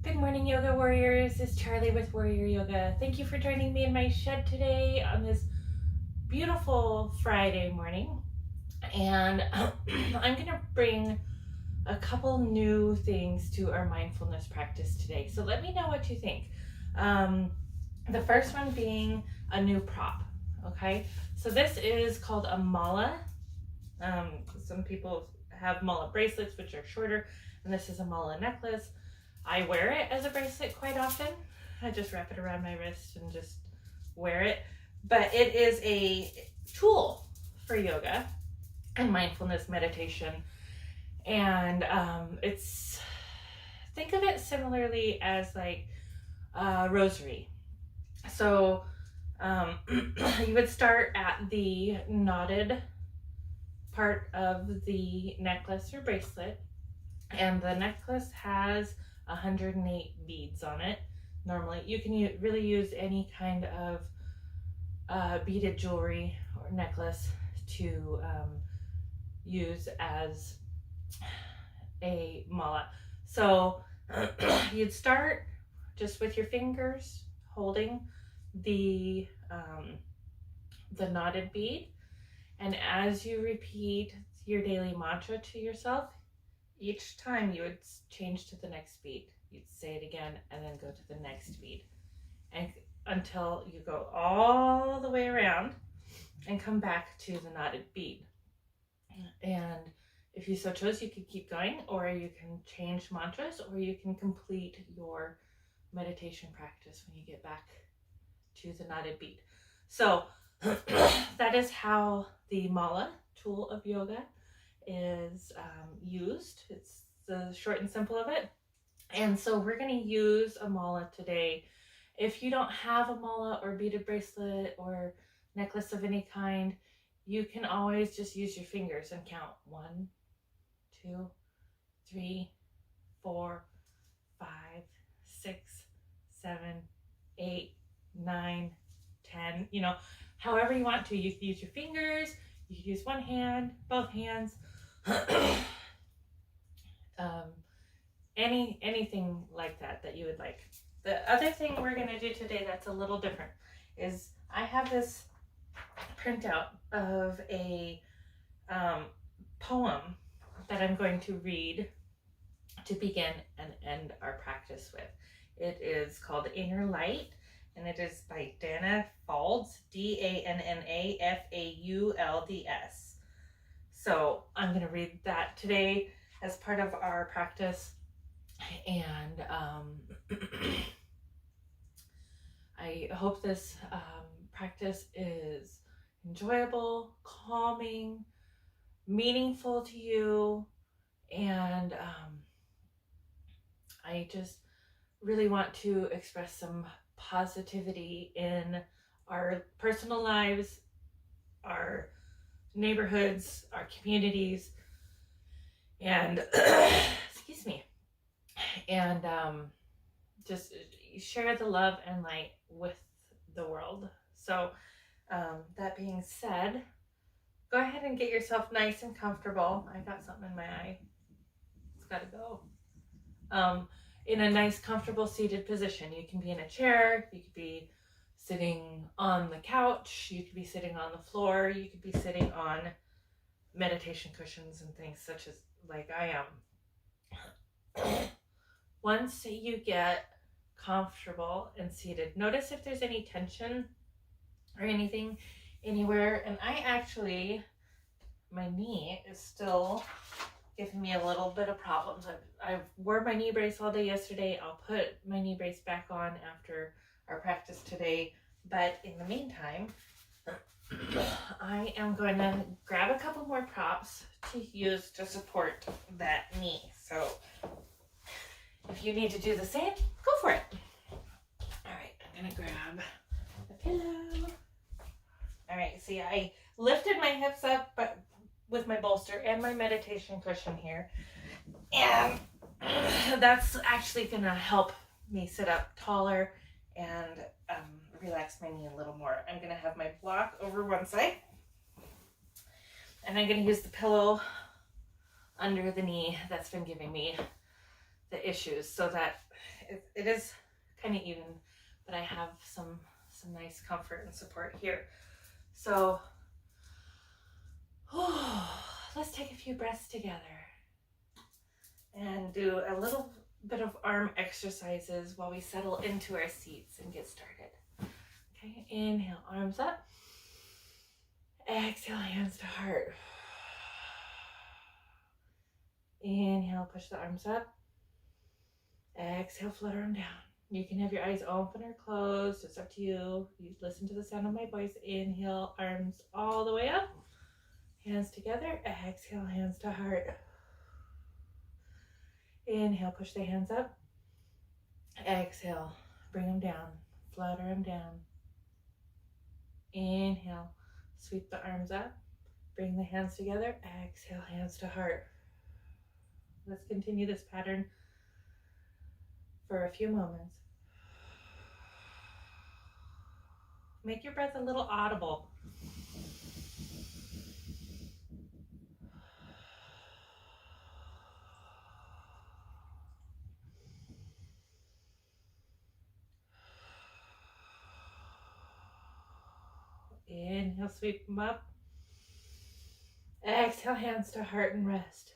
Good morning, Yoga Warriors. It's Charlie with Warrior Yoga. Thank you for joining me in my shed today on this beautiful Friday morning. And I'm going to bring a couple new things to our mindfulness practice today. So let me know what you think. The first one being a new prop. Okay, so this is called a mala. Some people have mala bracelets, which are shorter, and this is a mala necklace. I wear it as a bracelet quite often. I just wrap it around my wrist and just wear it. But it is a tool for yoga and mindfulness meditation. And think of it similarly as like a rosary. So you would start at the knotted part of the necklace or bracelet. And the necklace has 108 beads on it. Normally, you can really use any kind of beaded jewelry or necklace to use as a mala. So you'd start just with your fingers holding the knotted bead, and as you repeat your daily mantra to yourself, each time you would change to the next bead. You'd say it again and then go to the next bead, and until you go all the way around and come back to the knotted bead. And if you so chose, you could keep going, or you can change mantras, or you can complete your meditation practice when you get back to the knotted bead. So that is how the mala tool of yoga is used. It's the short and simple of it. And so we're going to use a mala today. If you don't have a mala or beaded bracelet or necklace of any kind, you can always just use your fingers and count 1, 2, 3, 4, 5, 6, 7, 8, 9, 10, however you want to. You can use your fingers, you can use one hand, both hands. Anything like that you would like. The other thing we're going to do today that's a little different is I have this printout of a poem that I'm going to read to begin and end our practice with. It is called Inner Light, and it is by Dana Faulds, Danna Faulds. So I'm going to read that today as part of our practice, and I hope this practice is enjoyable, calming, meaningful to you, and I just really want to express some positivity in our personal lives, our neighborhoods, our communities, and excuse me, and just share the love and light with the world. So that being said, go ahead and get yourself nice and comfortable. I got something in my eye. It's got to go. In a nice, comfortable seated position. You can be in a chair. You could be sitting on the couch. You could be sitting on the floor. You could be sitting on meditation cushions and things such as like I am. Once you get comfortable and seated, notice if there's any tension or anything anywhere. And my knee is still giving me a little bit of problems. I wore my knee brace all day yesterday. I'll put my knee brace back on after our practice today. But in the meantime, I am going to grab a couple more props to use to support that knee. So if you need to do the same, go for it. All right, I'm going to grab a pillow. All right, see, I lifted my hips up but with my bolster and my meditation cushion here. And that's actually going to help me sit up taller and relax my knee a little more. I'm going to have my block over one side. And I'm going to use the pillow under the knee that's been giving me the issues so that it is kind of even, but I have some nice comfort and support here. So let's take a few breaths together and do a little bit of arm exercises while we settle into our seats and get started. Okay, inhale, arms up. Exhale, hands to heart. Inhale, push the arms up. Exhale, flutter them down. You can have your eyes open or closed. It's up to you. You listen to the sound of my voice. Inhale, arms all the way up. Hands together. Exhale, hands to heart. Inhale, push the hands up. Exhale, bring them down. Flutter them down. Inhale, sweep the arms up. Bring the hands together. Exhale, hands to heart. Let's continue this pattern for a few moments. Make your breath a little audible. Inhale, sweep them up. Exhale, hands to heart and rest.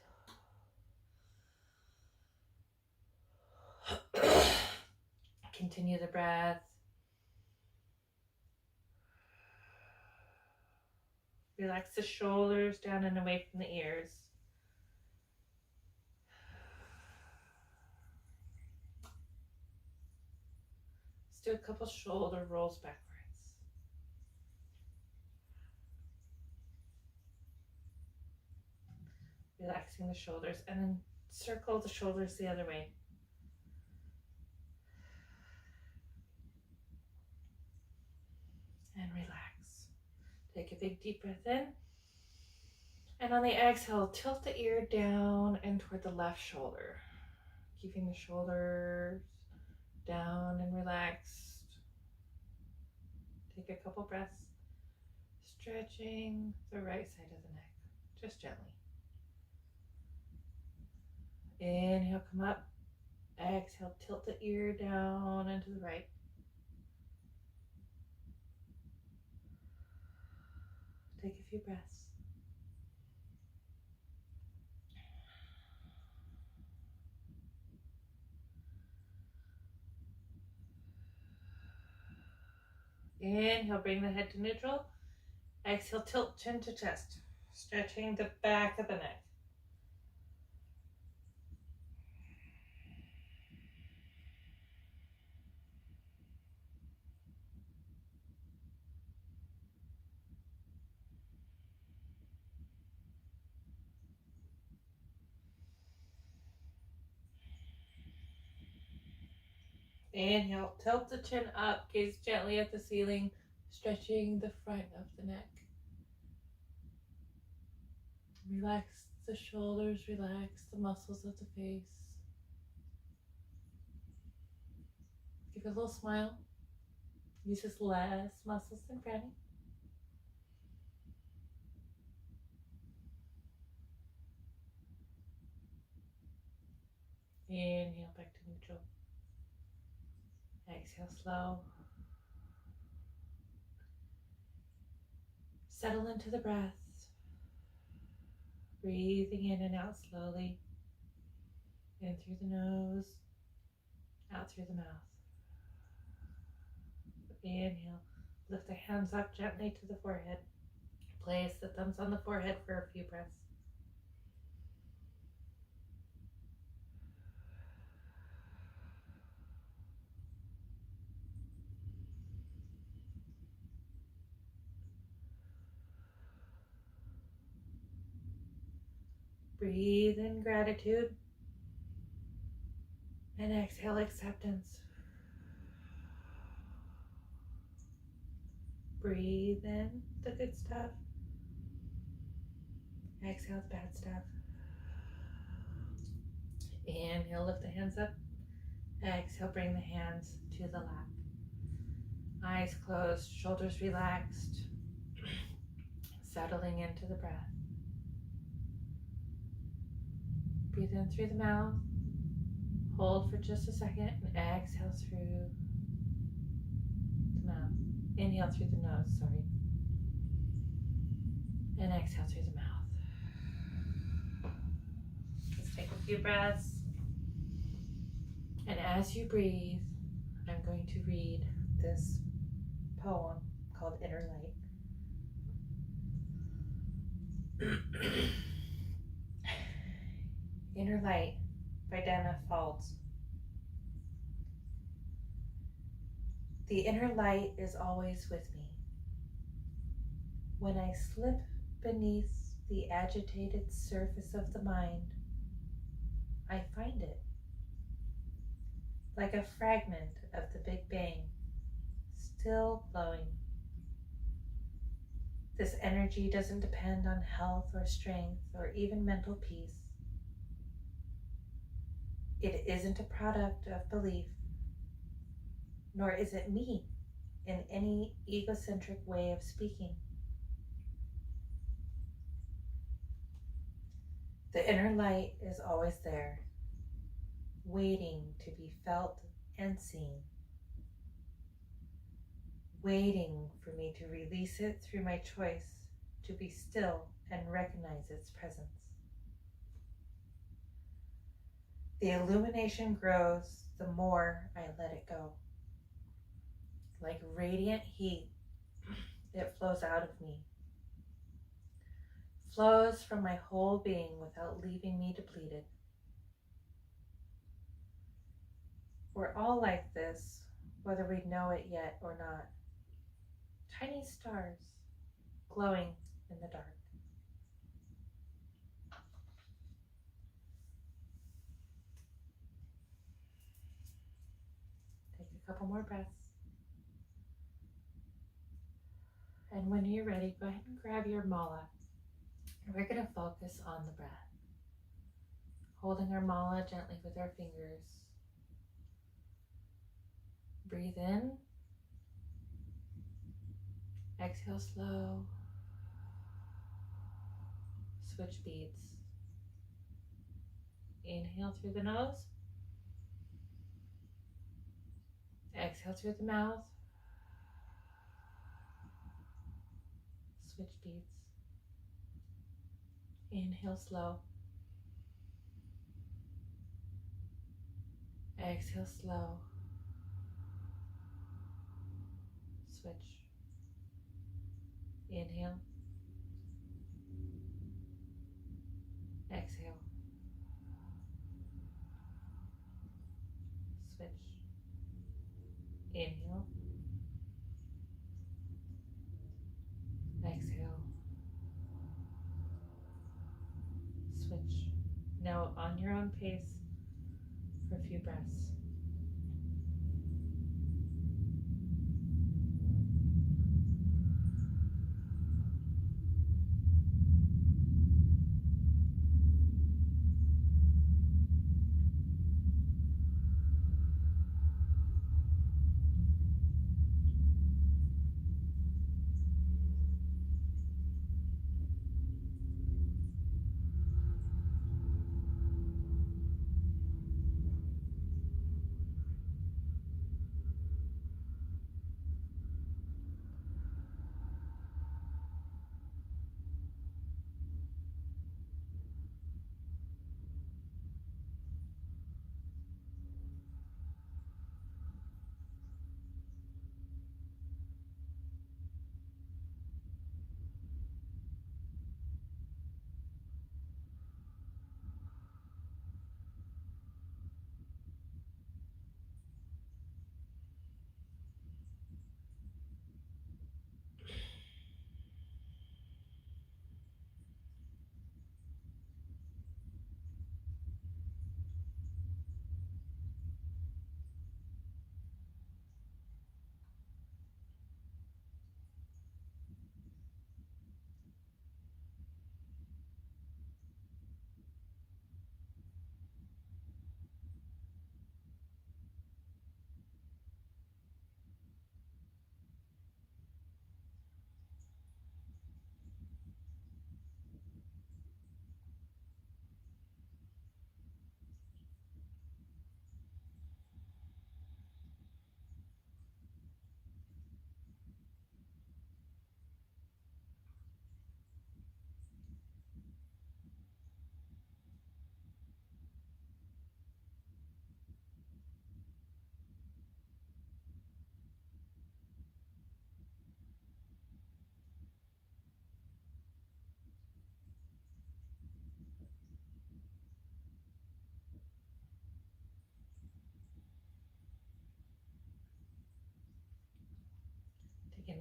Continue the breath. Relax the shoulders down and away from the ears. Let's do a couple shoulder rolls backwards. Relaxing the shoulders and then circle the shoulders the other way. And relax. Take a big deep breath in. And on the exhale, tilt the ear down and toward the left shoulder. Keeping the shoulders down and relaxed. Take a couple breaths. Stretching the right side of the neck, just gently. Inhale, come up. Exhale, tilt the ear down and to the right. Take a few breaths. Inhale, bring the head to neutral. Exhale, tilt chin to chest, stretching the back of the neck. Inhale, tilt the chin up, gaze gently at the ceiling, stretching the front of the neck. Relax the shoulders, relax the muscles of the face. Give a little smile. Uses less muscles than Granny. Inhale, back to neutral. Exhale, slow. Settle into the breath. Breathing in and out slowly. In through the nose, out through the mouth. Inhale, lift the hands up gently to the forehead. Place the thumbs on the forehead for a few breaths. Breathe in gratitude and exhale acceptance. Breathe in the good stuff. Exhale the bad stuff. Inhale, lift the hands up. Exhale, bring the hands to the lap. Eyes closed, shoulders relaxed. Settling into the breath. Breathe in through the mouth. Hold for just a second and exhale through the mouth. Inhale through the nose, sorry. And exhale through the mouth. Let's take a few breaths. And as you breathe, I'm going to read this poem called Inner Light. Inner Light by Dana Falls. The inner light is always with me. When I slip beneath the agitated surface of the mind, I find it. Like a fragment of the Big Bang, still glowing. This energy doesn't depend on health or strength or even mental peace. It isn't a product of belief, nor is it me in any egocentric way of speaking. The inner light is always there, waiting to be felt and seen, waiting for me to release it through my choice to be still and recognize its presence. The illumination grows the more I let it go. Like radiant heat, it flows out of me, flows from my whole being without leaving me depleted. We're all like this, whether we know it yet or not. Tiny stars glowing in the dark. Take a couple more breaths. And when you're ready, go ahead and grab your mala. We're going to focus on the breath. Holding our mala gently with our fingers. Breathe in. Exhale slow. Switch beats. Inhale through the nose. Exhale through the mouth. Switch beats. Inhale slow. Exhale slow. Switch. Inhale. Exhale. Switch. Inhale. Exhale. Switch. Now on your own pace for a few breaths.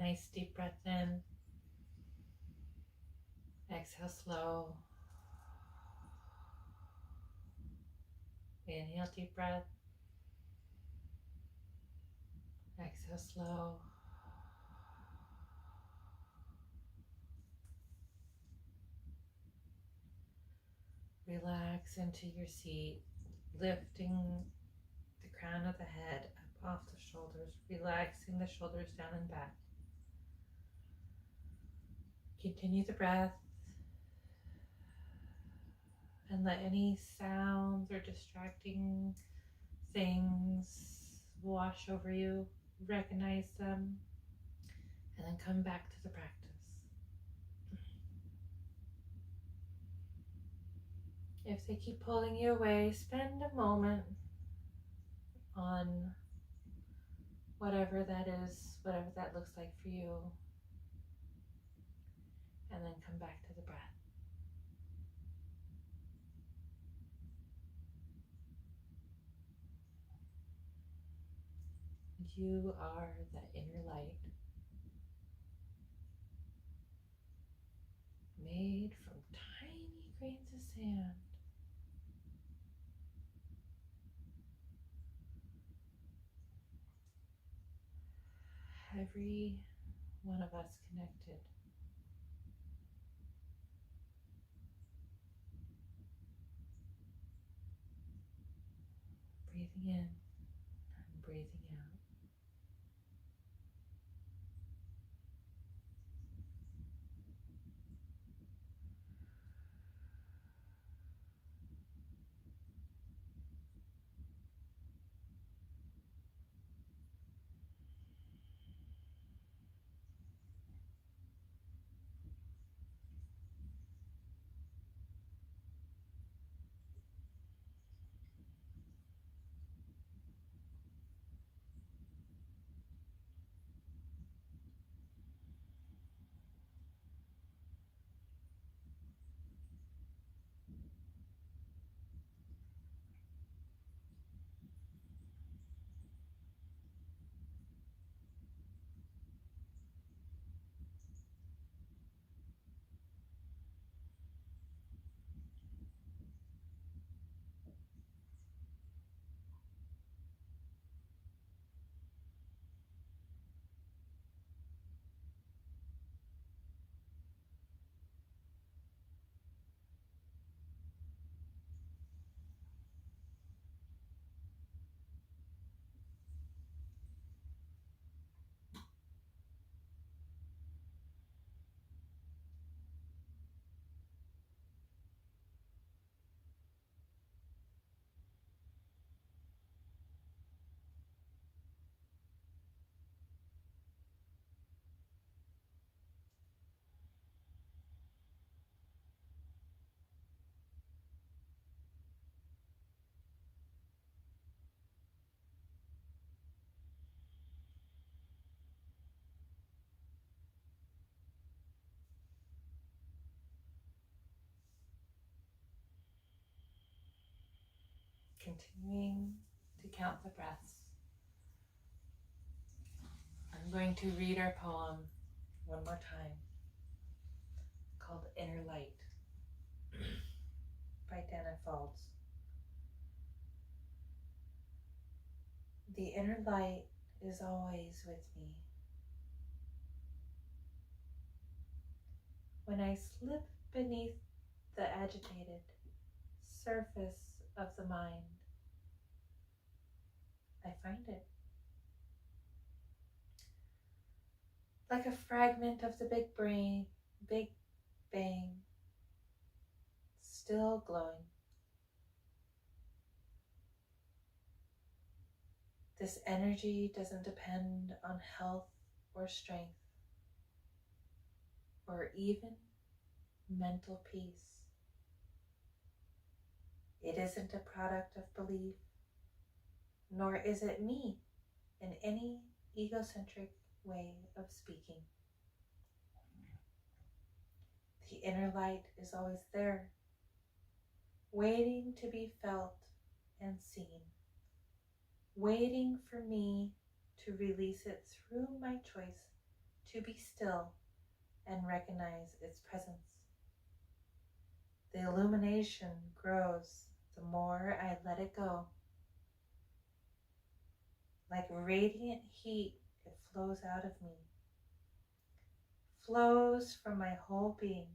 nice deep breath in. Exhale slow. Inhale deep breath. Exhale slow. Relax into your seat, lifting the crown of the head up off the shoulders, relaxing the shoulders down and back. Continue the breath and let any sounds or distracting things wash over you. Recognize them and then come back to the practice. If they keep pulling you away, spend a moment on whatever that is, whatever that looks like for you, and then come back to the breath. You are that inner light made from tiny grains of sand. Every one of us connected. Breathing in and breathing out. Continuing to count the breaths. I'm going to read our poem one more time called Inner Light by Dana Falls. The inner light is always with me. When I slip beneath the agitated surface of the mind, I find it. Like a fragment of the Big Bang, still glowing. This energy doesn't depend on health or strength, or even mental peace. It isn't a product of belief, nor is it me in any egocentric way of speaking. The inner light is always there, waiting to be felt and seen, waiting for me to release it through my choice to be still and recognize its presence. The illumination grows the more I let it go. Like radiant heat, it flows out of me, flows from my whole being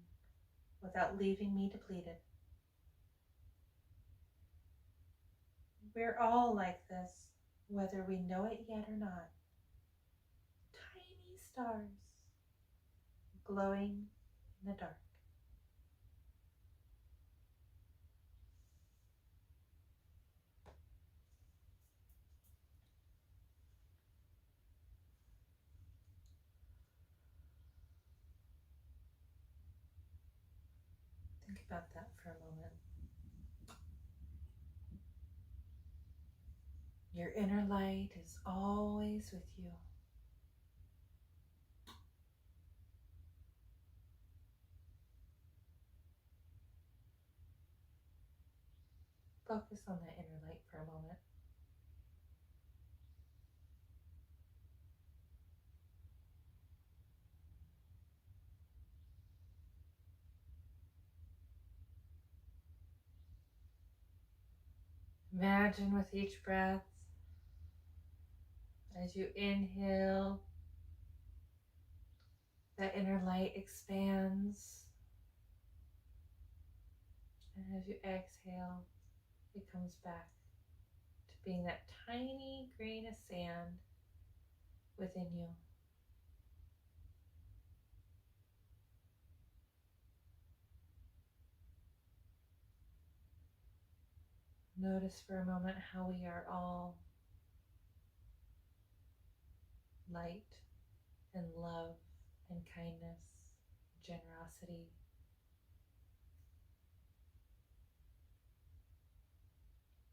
without leaving me depleted. We're all like this, whether we know it yet or not. Tiny stars glowing in the dark. Think about that for a moment. Your inner light is always with you. Focus on that inner light for a moment. Imagine with each breath, as you inhale, that inner light expands. And as you exhale, it comes back to being that tiny grain of sand within you. Notice for a moment how we are all light and love and kindness, generosity.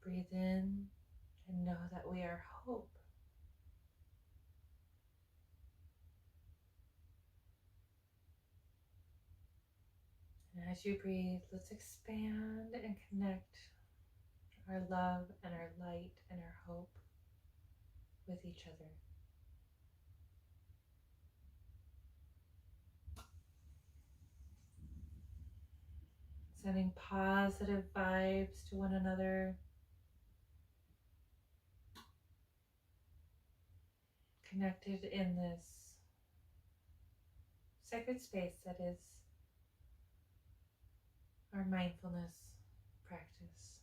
Breathe in and know that we are hope. And as you breathe, let's expand and connect our love and our light and our hope with each other. Sending positive vibes to one another. Connected in this sacred space that is our mindfulness practice.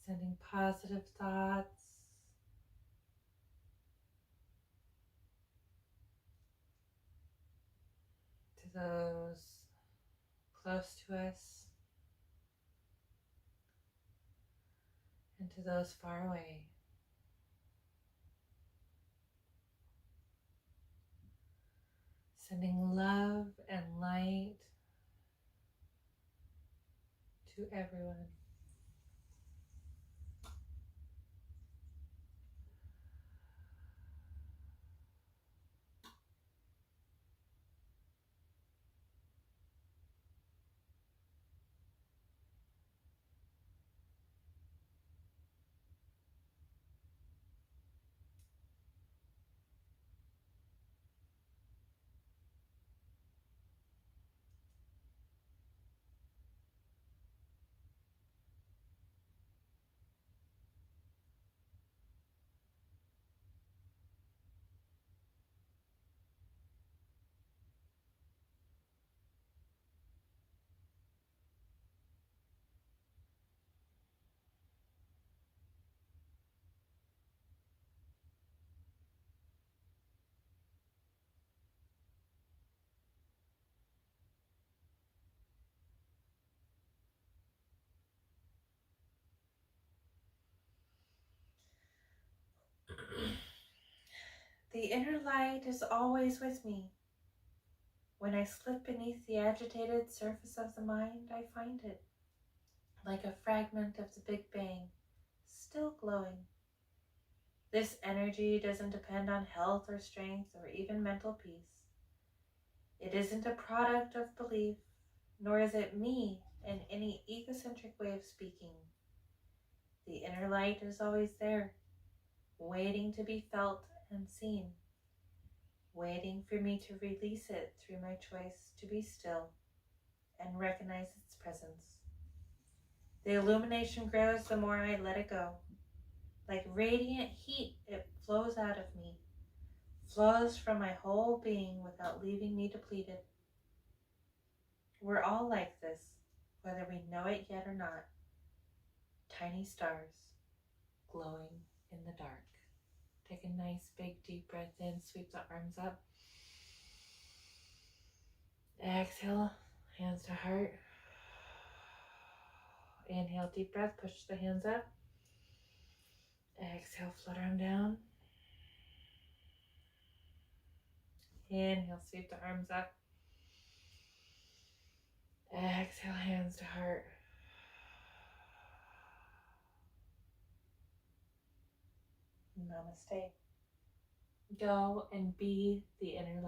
Sending positive thoughts to those close to us and to those far away. Sending love and light to everyone. The inner light is always with me. When I slip beneath the agitated surface of the mind, I find it, like a fragment of the Big Bang, still glowing. This energy doesn't depend on health or strength or even mental peace. It isn't a product of belief, nor is it me in any egocentric way of speaking. The inner light is always there, waiting to be felt and seen, waiting for me to release it through my choice to be still and recognize its presence. The illumination grows the more I let it go. Like radiant heat, it flows out of me, flows from my whole being without leaving me depleted. We're all like this, whether we know it yet or not. Tiny stars glowing in the dark. Take a nice big deep breath in, sweep the arms up. Exhale, hands to heart. Inhale, deep breath, push the hands up. Exhale, flutter them down. Inhale, sweep the arms up. Exhale, hands to heart. Namaste. Go and be the inner